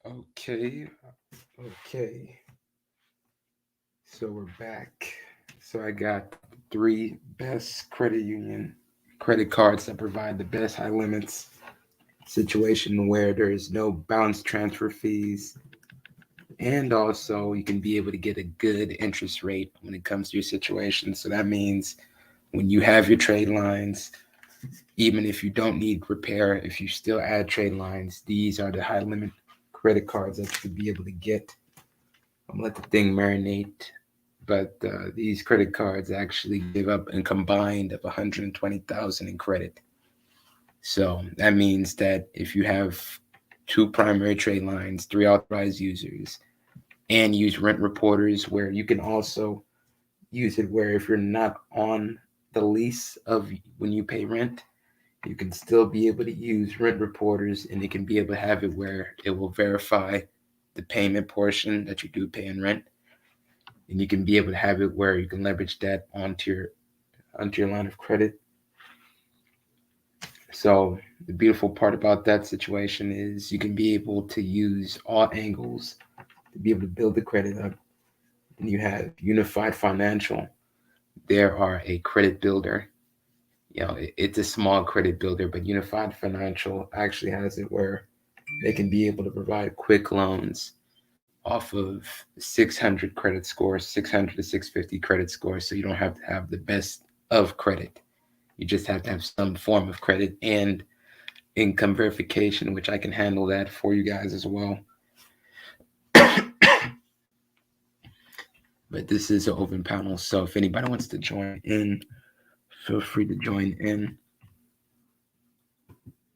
Okay, okay. So we're back. So I got three best credit union credit cards that provide the best high limits situation where there is no bounce transfer fees, and also you can be able to get a good interest rate when it comes to your situation. So that means when you have your trade lines, even if you don't need repair, if you still add trade lines, these are the high limit credit cards that you could be able to get. I'm gonna let the thing marinate. But these credit cards actually give up a combined of 120,000 in credit. So that means that if you have two primary trade lines, three authorized users, and use rent reporters, where you can also use it where if you're not on the lease of when you pay rent, you can still be able to use rent reporters, and it can be able to have it where it will verify the payment portion that you do pay in rent, and you can be able to have it where you can leverage that onto your line of credit. So the beautiful part about that situation is you can be able to use all angles to be able to build the credit up. And you have Unified Financial. There are a credit builder. It's a small credit builder, but Unified Financial actually has it where they can be able to provide quick loans off of 600 credit score, 600 to 650 credit score. So you don't have to have the best of credit. You just have to have some form of credit and income verification, which I can handle that for you guys as well. But this is an open panel, so if anybody wants to join in, feel free to join in.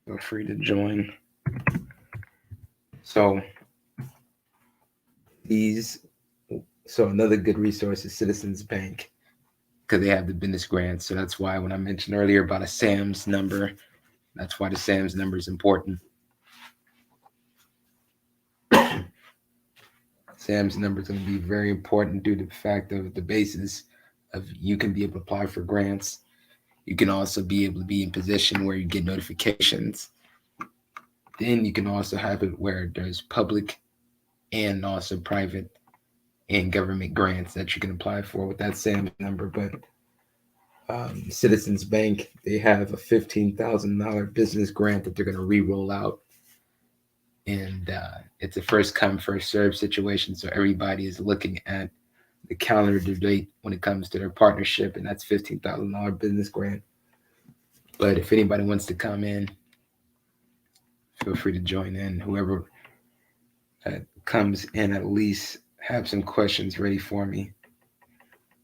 Feel free to join. So these, so another good resource is Citizens Bank because they have the business grants. So that's why when I mentioned earlier about a SAM's number, that's why the SAM's number is important. Sam's number is going to be very important due to the fact of the basis of you can be able to apply for grants. You can also be able to be in position where you get notifications. Then you can also have it where there's public and also private and government grants that you can apply for with that SAM's number. But Citizens Bank, they have a $15,000 business grant that they're going to re-roll out, and it's a first come first serve situation. So everybody is looking at the calendar date when it comes to their partnership, and that's $15,000 business grant. But if anybody wants to come in, feel free to join in. Whoever comes in, at least have some questions ready for me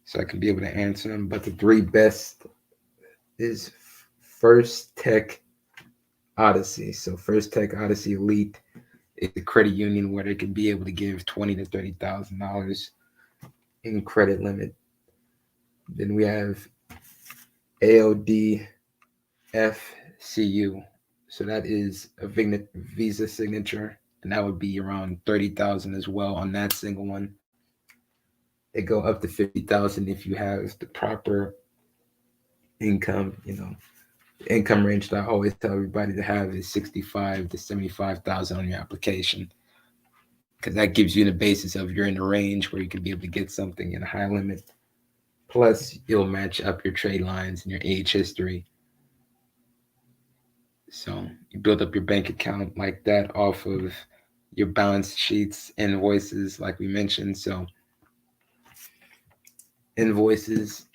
so I can be able to answer them. But the three best is First Tech Odyssey. So First Tech Odyssey Elite is a credit union where they can be able to give $20,000 to $30,000 in credit limit. Then we have AOD FCU. So that is a Visa signature, and that would be around 30,000 as well on that single one. They go up to 50,000 if you have the proper income. The income range that I always tell everybody to have is 65 to 75,000 on your application, because that gives you the basis of you're in a range where you can be able to get something in a high limit. Plus, you'll match up your trade lines and your age history. So you build up your bank account like that off of your balance sheets, invoices, like we mentioned. So invoices,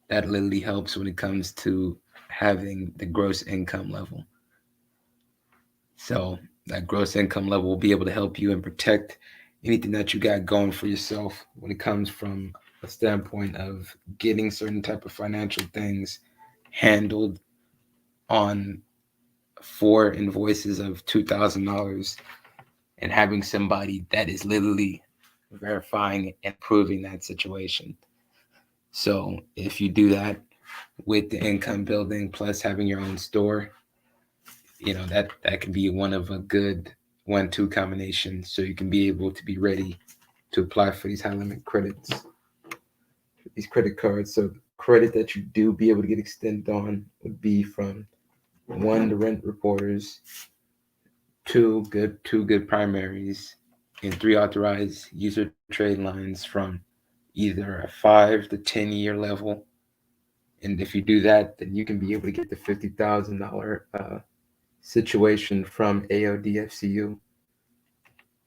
that literally helps when it comes to having the gross income level. So that gross income level will be able to help you and protect anything that you got going for yourself when it comes from a standpoint of getting certain type of financial things handled on four invoices of $2,000 and having somebody that is literally verifying and proving that situation. So if you do that with the income building plus having your own store, that can be one of a good 1-2 combination. So you can be able to be ready to apply for these high limit credits, these credit cards. So credit that you do be able to get extended on would be from one, the rent reporters, two good primaries, and three authorized user trade lines from either a 5 to 10 year level. And if you do that, then you can be able to get the $50,000 situation from AODFCU.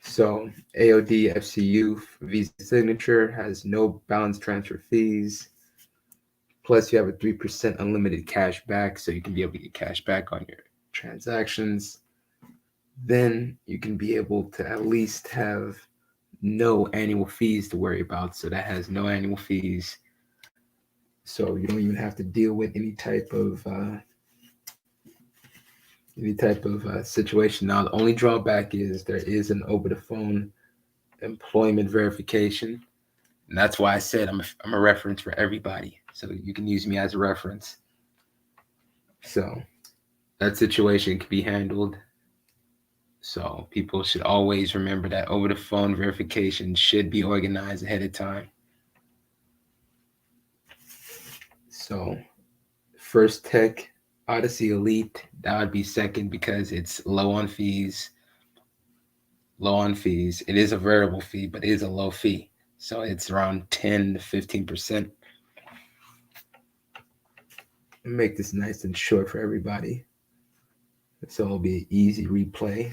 So AODFCU Visa Signature has no balance transfer fees. Plus, you have a 3% unlimited cash back, so you can be able to get cash back on your transactions. Then you can be able to at least have no annual fees to worry about. So that has no annual fees. So you don't even have to deal with any type of situation. Now, the only drawback is there is an over the phone employment verification. And that's why I said I'm a reference for everybody. So you can use me as a reference. So that situation can be handled. So people should always remember that over the phone verification should be organized ahead of time. So First Tech Odyssey Elite, that would be second because it's low on fees. Low on fees. It is a variable fee, but it is a low fee. So it's around 10 to 15%. Make this nice and short for everybody. So it'll be an easy replay.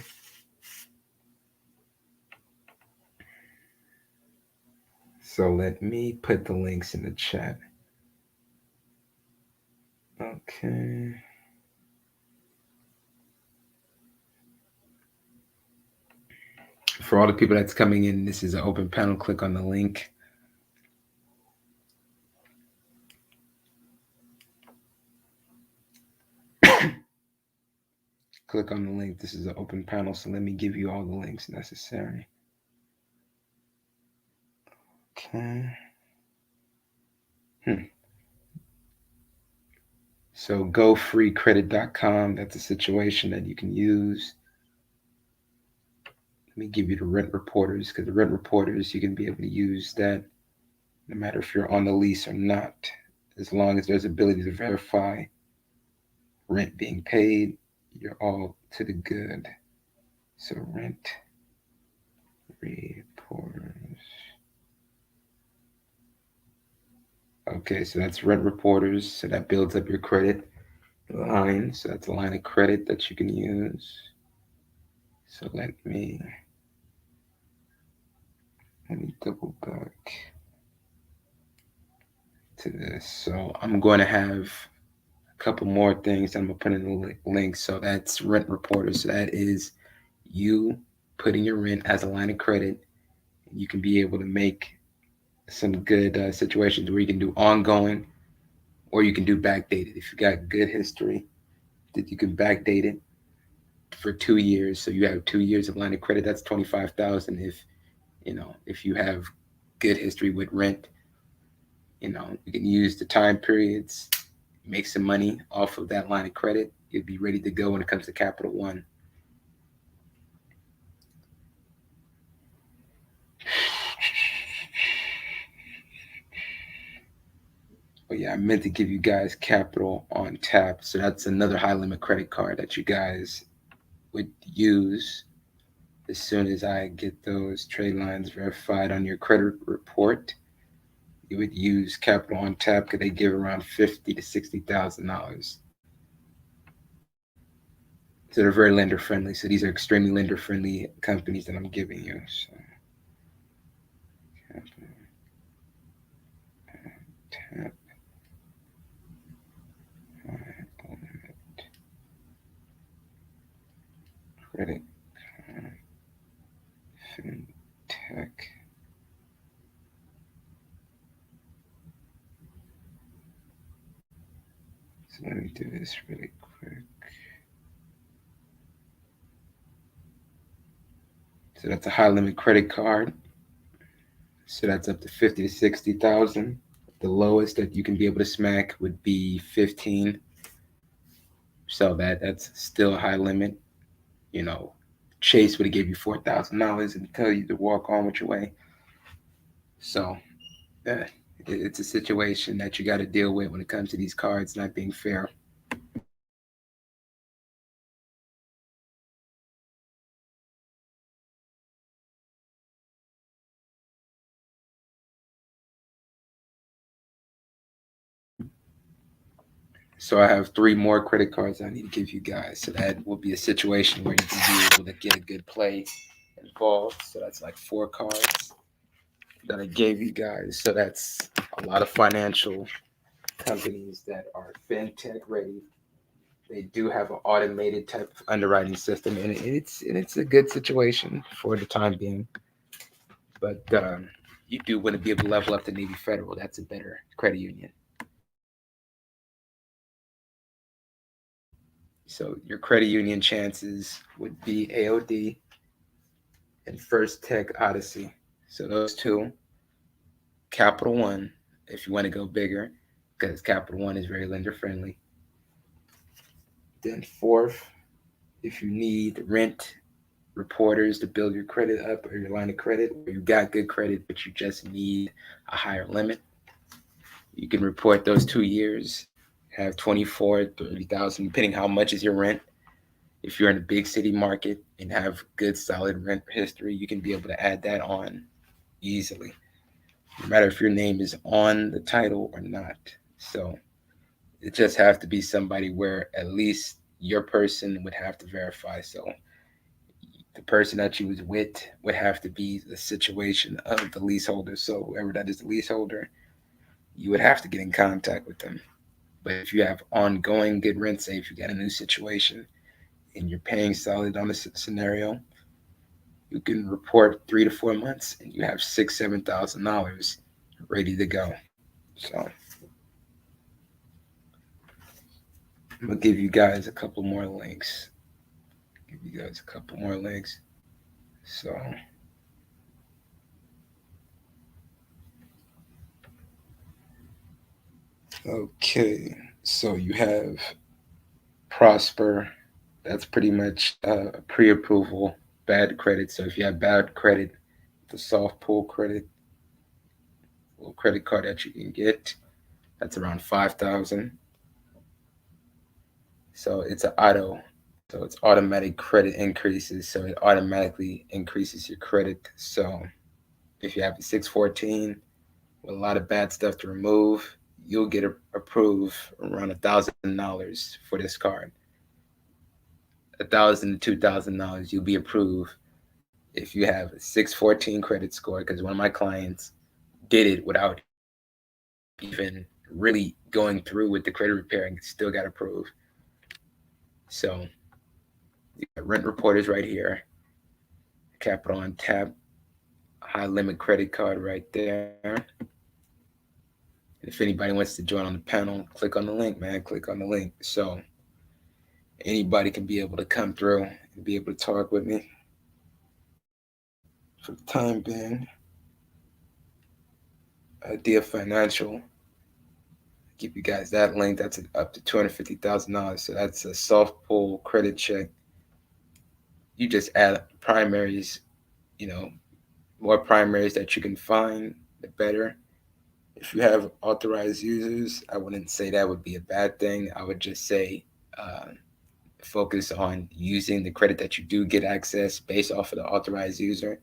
So let me put the links in the chat. Okay. For all the people that's coming in, this is an open panel. Click on the link. Click on the link. This is an open panel, so let me give you all the links necessary. Okay. So gofreecredit.com, that's a situation that you can use. Let me give you the rent reporters, because the rent reporters, you can be able to use that no matter if you're on the lease or not, as long as there's ability to verify rent being paid, you're all to the good. So rent reporters. Okay, so that's rent reporters. So that builds up your credit line. So that's a line of credit that you can use. So let me double back to this. So I'm going to have a couple more things I'm going to put in the link. So that's rent reporters. So that is you putting your rent as a line of credit. You can be able to make some good situations where you can do ongoing or you can do backdated. If you got good history, that you can backdate it for 2 years. So you have 2 years of line of credit. That's 25,000. If you have good history with rent, you can use the time periods, make some money off of that line of credit. You'll be ready to go when it comes to Capital One. Oh yeah, I meant to give you guys Capital on tap. So that's another high limit credit card that you guys would use as soon as I get those trade lines verified on your credit report. You would use Capital on tap because they give around $50,000 to $60,000. So they're very lender friendly. So these are extremely lender friendly companies that I'm giving you. So Capital tap. Credit card, fintech. So let me do this really quick. So that's a high limit credit card. So that's up to 50 to 60,000. The lowest that you can be able to smack would be 15. So that's still a high limit. Chase would have gave you $4,000 and tell you to walk on with your way. So it's a situation that you got to deal with when it comes to these cards not being fair. So I have three more credit cards I need to give you guys. So that will be a situation where you can be able to get a good play involved. So that's like four cards that I gave you guys. So that's a lot of financial companies that are fintech ready. They do have an automated type of underwriting system, and it's a good situation for the time being. But you do want to be able to level up to Navy Federal. That's a better credit union. So your credit union chances would be AOD and First Tech Odyssey. So those two, Capital One, if you want to go bigger, because Capital One is very lender friendly. Then fourth, if you need rent reporters to build your credit up or your line of credit, or you got good credit but you just need a higher limit, you can report those 2 years, have 24, 30,000, depending how much is your rent. If you're in a big city market and have good solid rent history, you can be able to add that on easily, no matter if your name is on the title or not. So it just have to be somebody where at least your person would have to verify. So the person that you was with would have to be the situation of the leaseholder. So whoever that is the leaseholder, you would have to get in contact with them. But if you have ongoing good rent, say if you got a new situation and you're paying solid on the scenario, you can report 3 to 4 months and you have $6,000, $7,000 ready to go. So I'm gonna give you guys a couple more links. Give you guys a couple more links. So okay, so you have Prosper. That's pretty much pre-approval bad credit. So if you have bad credit, the soft pull credit, little credit card that you can get, that's around 5,000. So it's an auto. So it's automatic credit increases. So it automatically increases your credit. So if you have a 614 with a lot of bad stuff to remove, you'll get approved around $1,000 for this card. $1,000 to $2,000, you'll be approved if you have a 614 credit score. Because one of my clients did it without even really going through with the credit repair and still got approved. So you got rent reporters right here, capital on tap, high limit credit card right there. And if anybody wants to join on the panel, click on the link, man. Click on the link. So anybody can be able to come through and be able to talk with me. For the time being, Idea Financial, give you guys that link. That's up to $250,000. So that's a soft pull credit check. You just add primaries, you know, more primaries that you can find, the better. If you have authorized users, I wouldn't say that would be a bad thing. I would just say focus on using the credit that you do get access based off of the authorized user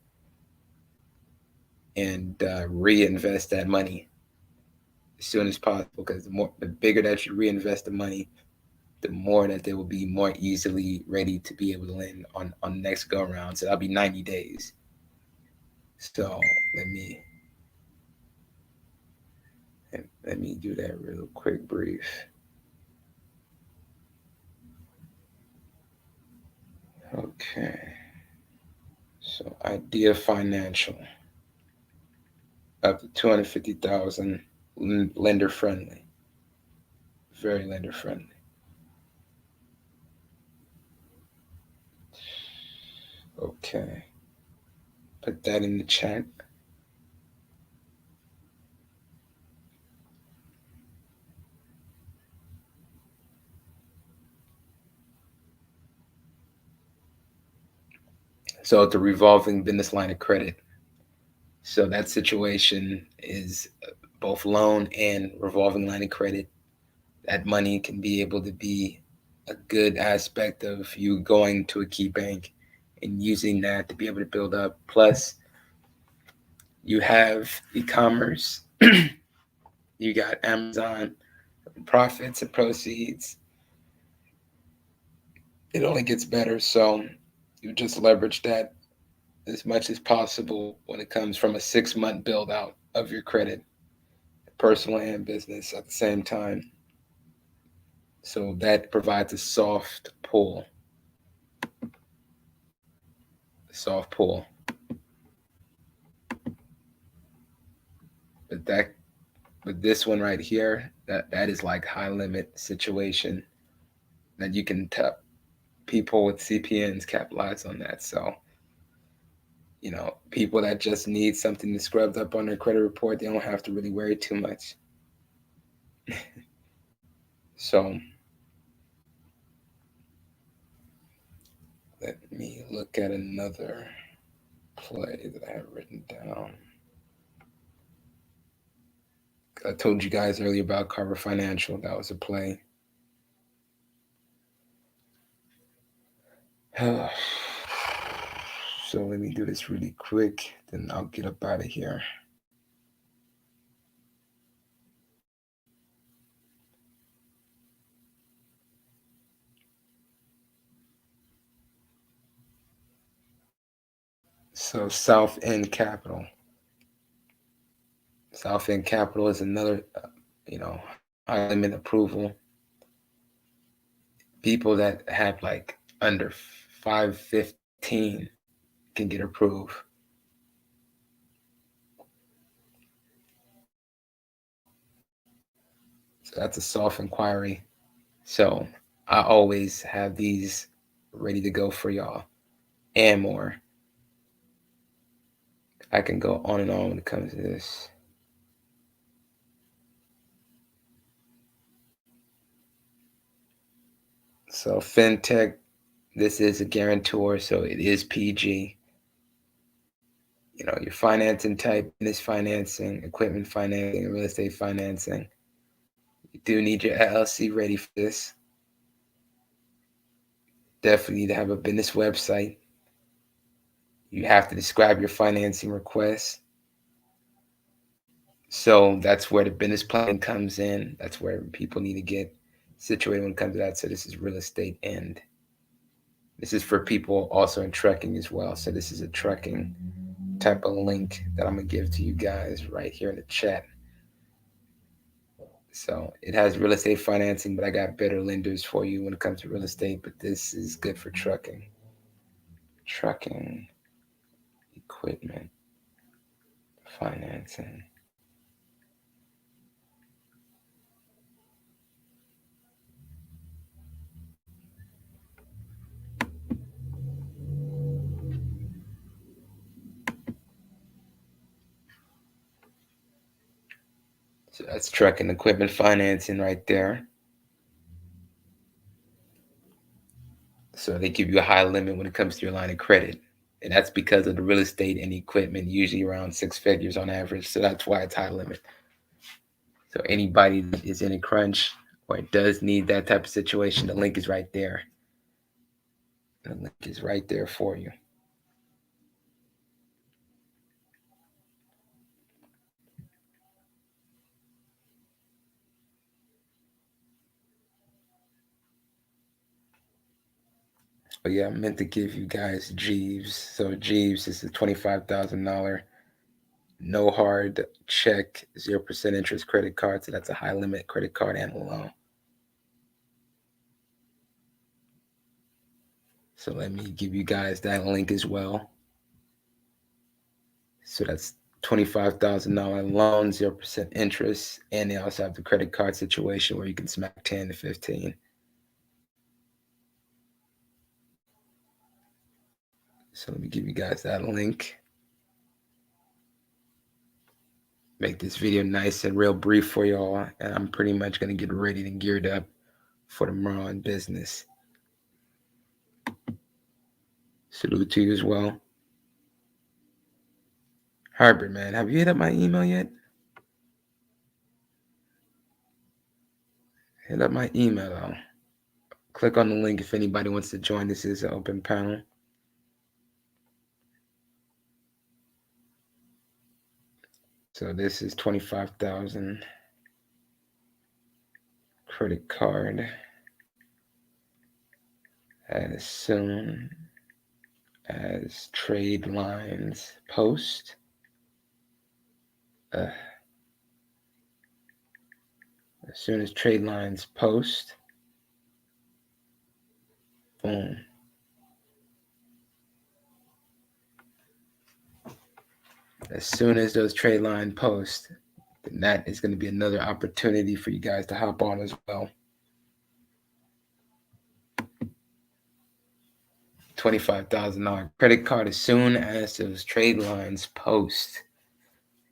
and reinvest that money as soon as possible. Because the bigger that you reinvest the money, the more that they will be more easily ready to be able to lend on the next go around. So that'll be 90 days. So let me do that real quick, brief. Okay. So Idea Financial, up to 250,000, lender friendly, very lender friendly. Okay, put that in the chat. So it's a revolving business line of credit. So that situation is both loan and revolving line of credit. That money can be able to be a good aspect of you going to a key bank and using that to be able to build up. Plus, you have e-commerce. You got Amazon, profits and proceeds, it only gets better. So you just leverage that as much as possible when it comes from a 6 month build out of your credit, personal and business at the same time. So that provides a soft pull. But that, but this one right here, that is like high limit situation that you can tap. People with CPNs capitalize on that. So people that just need something to scrub up on their credit report, they don't have to really worry too much. So let me look at another play that I have written down. I told you guys earlier about Carver Financial. That was a play. So let me do this really quick, then I'll get up out of here. So South End Capital. South End Capital is another, high limit approval. People that have like under 515 can get approved. So that's a soft inquiry. So I always have these ready to go for y'all and more. I can go on and on when it comes to this. So fintech, this is a guarantor, so it is PG. Your financing type is financing, equipment financing, and real estate financing. You do need your LLC ready for this. Definitely need to have a business website. You have to describe your financing request. So that's where the business plan comes in. That's where people need to get situated when it comes to that. So this is real estate and this is for people also in trucking as well. So this is a trucking type of link that I'm gonna give to you guys right here in the chat. So it has real estate financing, but I got better lenders for you when it comes to real estate. But this is good for trucking. Trucking equipment financing. So that's trucking equipment financing right there. So they give you a high limit when it comes to your line of credit. And that's because of the real estate and equipment, usually around 6 figures on average. So that's why it's high limit. So anybody that is in a crunch or does need that type of situation, the link is right there. The link is right there for you. But yeah, I meant to give you guys Jeeves. So Jeeves is a $25,000 no hard check, 0% interest credit card. So that's a high limit credit card and a loan. So let me give you guys that link as well. So that's $25,000 loan, 0% interest, and they also have the credit card situation where you can smack 10 to 15. So let me give you guys that link. Make this video nice and real brief for y'all, and I'm pretty much gonna get ready and geared up for tomorrow in business. Salute to you as well. Herbert, man, have you hit up my email yet? Hit up my email though. Click on the link if anybody wants to join. This is an open panel. So this is 25,000. credit card as soon as trade lines post. As soon as trade lines post, boom. As soon as those trade line post, then that is going to be another opportunity for you guys to hop on as well. $25,000 credit card as soon as those trade lines post.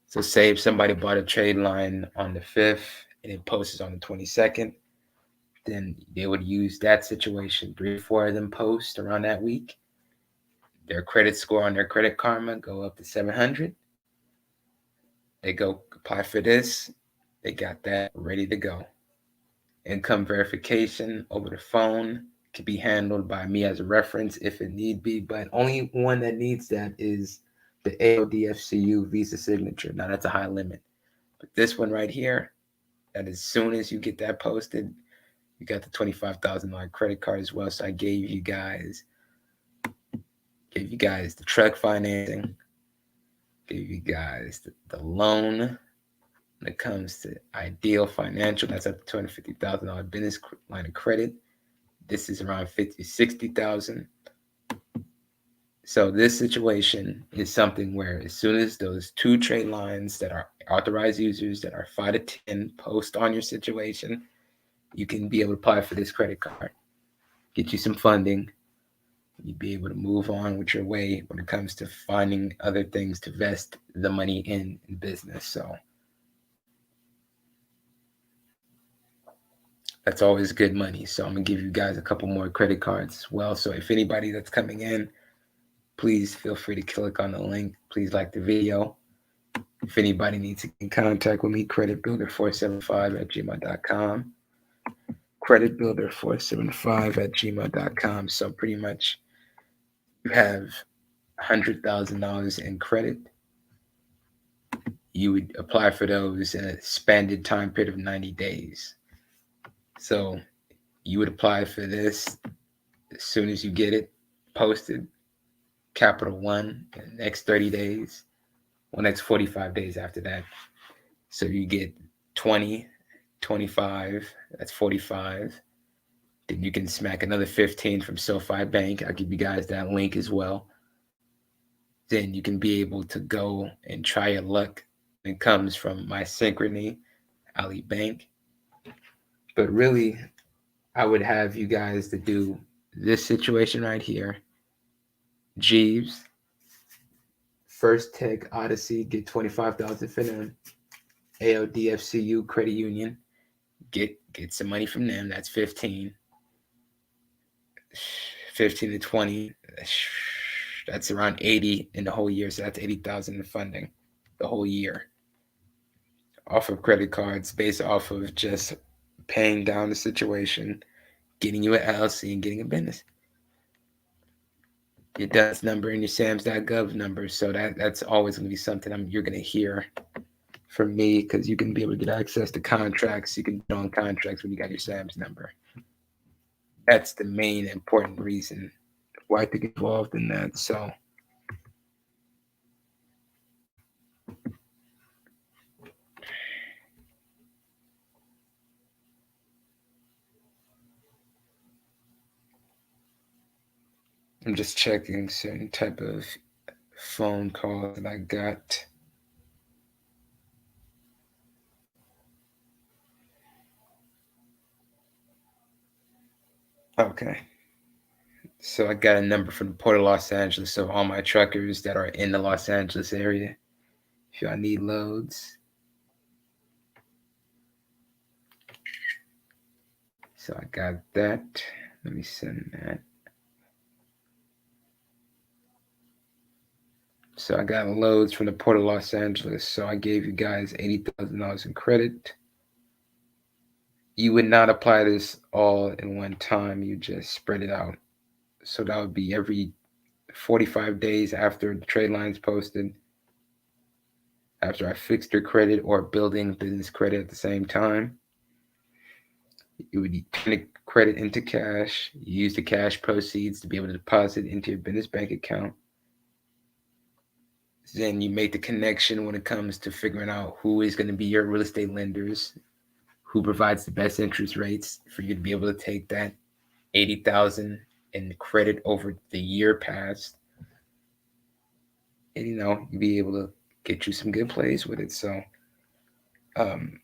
So say if somebody bought a trade line on the 5th and it posts on the 22nd, then they would use that situation. 3 or 4 of them post around that week. Their credit score on their Credit Karma go up to 700. They go apply for this. They got that ready to go. Income verification over the phone can be handled by me as a reference if it need be, but only one that needs that is the AODFCU Visa signature. Now that's a high limit. But this one right here, that as soon as you get that posted, you got the $25,000 credit card as well. So I gave you guys the truck financing, gave you guys the loan when it comes to Ideal Financial. That's up to $250,000 business line of credit. This is around $50,000, $60,000. So this situation is something where as soon as those 2 trade lines that are authorized users that are 5 to 10 post on your situation, you can be able to apply for this credit card, get you some funding. You'd be able to move on with your way when it comes to finding other things to invest the money in business. So that's always good money. So I'm going to give you guys a couple more credit cards as well. So if anybody that's coming in, please feel free to click on the link. Please like the video. If anybody needs to get in contact with me, creditbuilder475@gmail.com. Creditbuilder475@gmail.com. So pretty much you have $100,000 in credit. You would apply for those in a expanded time period of 90 days. So you would apply for this as soon as you get it posted, Capital One, in the next 30 days, well, next 45 days after that. So you get 20, 25, that's 45. Then you can smack another 15 from SoFi Bank. I'll give you guys that link as well. Then you can be able to go and try your luck. It comes from My Synchrony, Ali Bank. But really, I would have you guys to do this situation right here. Jeeves, First Tech Odyssey, get $25,000 for them. AODFCU Credit Union, get some money from them. That's 15 to 20. That's around 80 in the whole year. So that's 80,000 in funding the whole year off of credit cards, based off of just paying down the situation, getting you an LLC, and getting a business. Your DUNS number and your SAMS.gov number. So that's always going to be something you're going to hear from me, because you can be able to get access to contracts. You can get on contracts when you got your SAMS number. That's the main important reason why to get involved in that. So I'm just checking certain type of phone call that I got. Okay. So I got a number from the Port of Los Angeles. So all my truckers that are in the Los Angeles area, if y'all need loads. So I got that. Let me send that. So I got loads from the Port of Los Angeles. So I gave you guys $80,000 in credit. You would not apply this all in one time. You just spread it out. So that would be every 45 days after the trade line's posted, after I fixed your credit or building business credit at the same time. You would turn the credit into cash. You use the cash proceeds to be able to deposit into your business bank account. Then you make the connection when it comes to figuring out who is going to be your real estate lenders, who provides the best interest rates for you to be able to take that 80,000 in credit over the year past, and you be able to get you some good plays with it. So, um,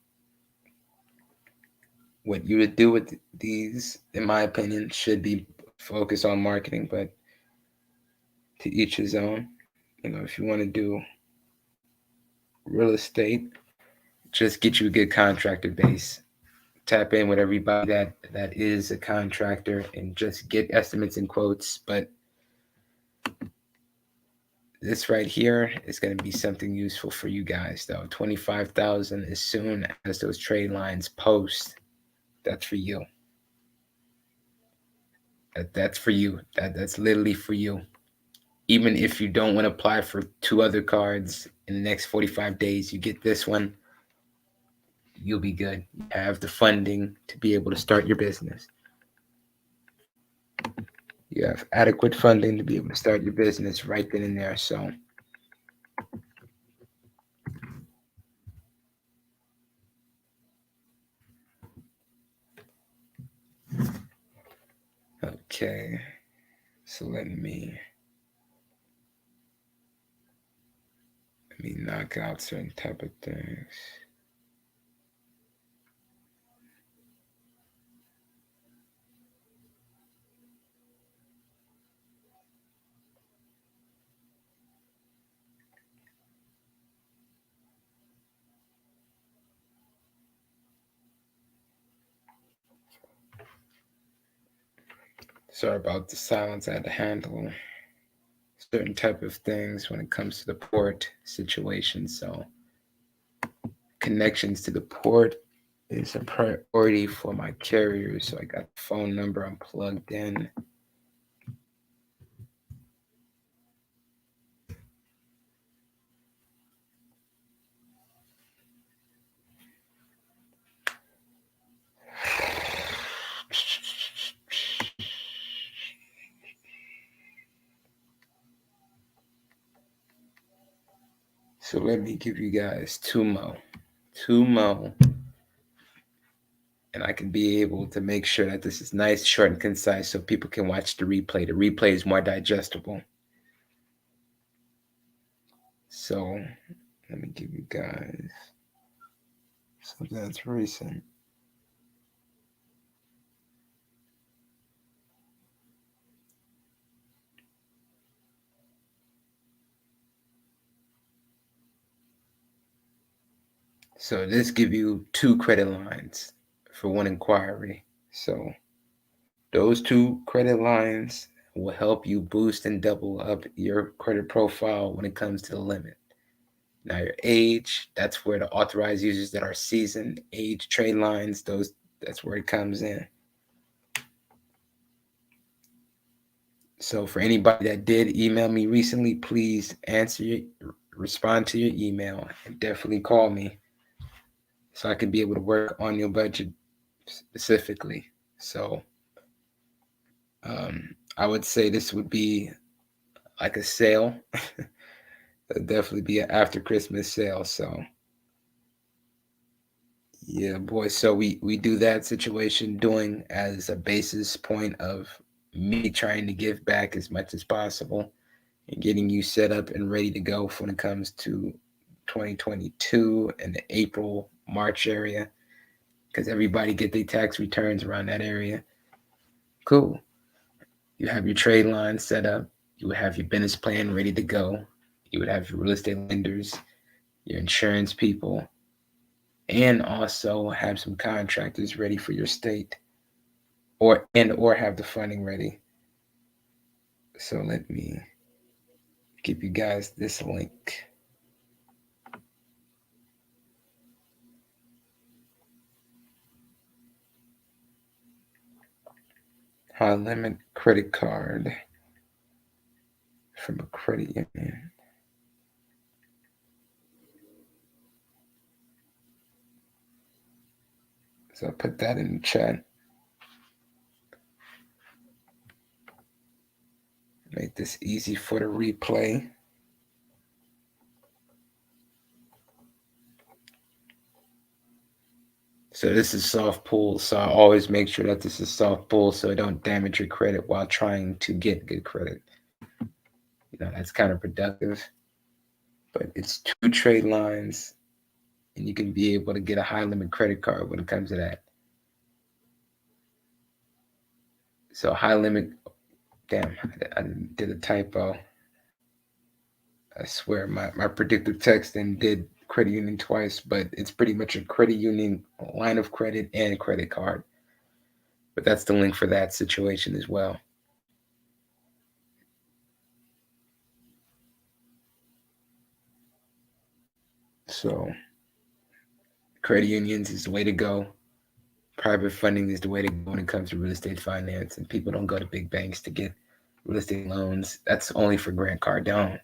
what you would do with these, in my opinion, should be focus on marketing, but to each his own. If you want to do real estate, just get you a good contractor base. Tap in with everybody that is a contractor and just get estimates and quotes. But this right here is going to be something useful for you guys, though. 25,000 as soon as those trade lines post. That's for you. That's for you. That's literally for you. Even if you don't want to apply for 2 other cards in the next 45 days, you get this one, you'll be good. You have the funding to be able to start your business. You have adequate funding to be able to start your business right then and there. So, okay. So let me knock out certain type of things. Sorry about the silence. I had to handle certain type of things when it comes to the port situation. So connections to the port is a priority for my carrier. So I got the phone number, I'm plugged in. So let me give you guys two more, and I can be able to make sure that this is nice, short, and concise so people can watch the replay. The replay is more digestible. So let me give you guys something that's recent. So this give you 2 credit lines for 1 inquiry. So those 2 credit lines will help you boost and double up your credit profile when it comes to the limit. Now your age, that's where the authorized users that are seasoned, age trade lines, that's where it comes in. So for anybody that did email me recently, please respond to your email, and definitely call me so I can be able to work on your budget specifically. So I would say this would be like a sale. It'll definitely be an after Christmas sale. So yeah, boy. So we do that situation doing as a basis point of me trying to give back as much as possible and getting you set up and ready to go when it comes to 2022 and the April, March area, because everybody get their tax returns around that area. Cool. You have your trade line set up. You would have your business plan ready to go. You would have your real estate lenders, your insurance people, and also have some contractors ready for your state, or have the funding ready. So let me give you guys this link. High limit credit card from a credit union. So I'll put that in the chat. Make this easy for the replay. So this is soft pull. So I always make sure that this is soft pull so it don't damage your credit while trying to get good credit. That's counterproductive. But it's 2 trade lines, and you can be able to get a high limit credit card when it comes to that. So high limit, damn, I did a typo. I swear my predictive text and did credit union twice, but it's pretty much a credit union line of credit and credit card. But that's the link for that situation as well. So credit unions is the way to go. Private funding is the way to go when it comes to real estate finance, and people don't go to big banks to get real estate loans. That's only for Grant Cardone.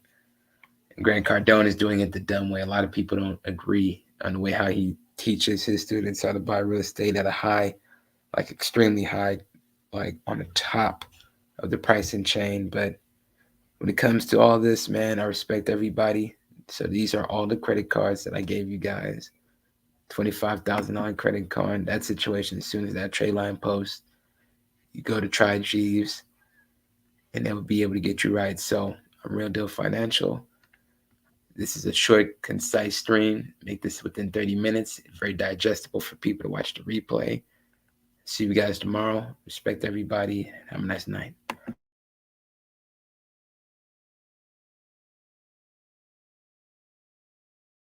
And Grant Cardone is doing it the dumb way. A lot of people don't agree on the way how he teaches his students how to buy real estate at a high, like extremely high, like on the top of the pricing chain. But when it comes to all this, man, I respect everybody. So these are all the credit cards that I gave you guys. $25,000 credit card. That situation, as soon as that trade line posts, you go to Try Jeeves, and they will be able to get you right. So I'm Real Deal Financial. This is a short, concise stream. Make this within 30 minutes. Very digestible for people to watch the replay. See you guys tomorrow. Respect everybody. Have a nice night.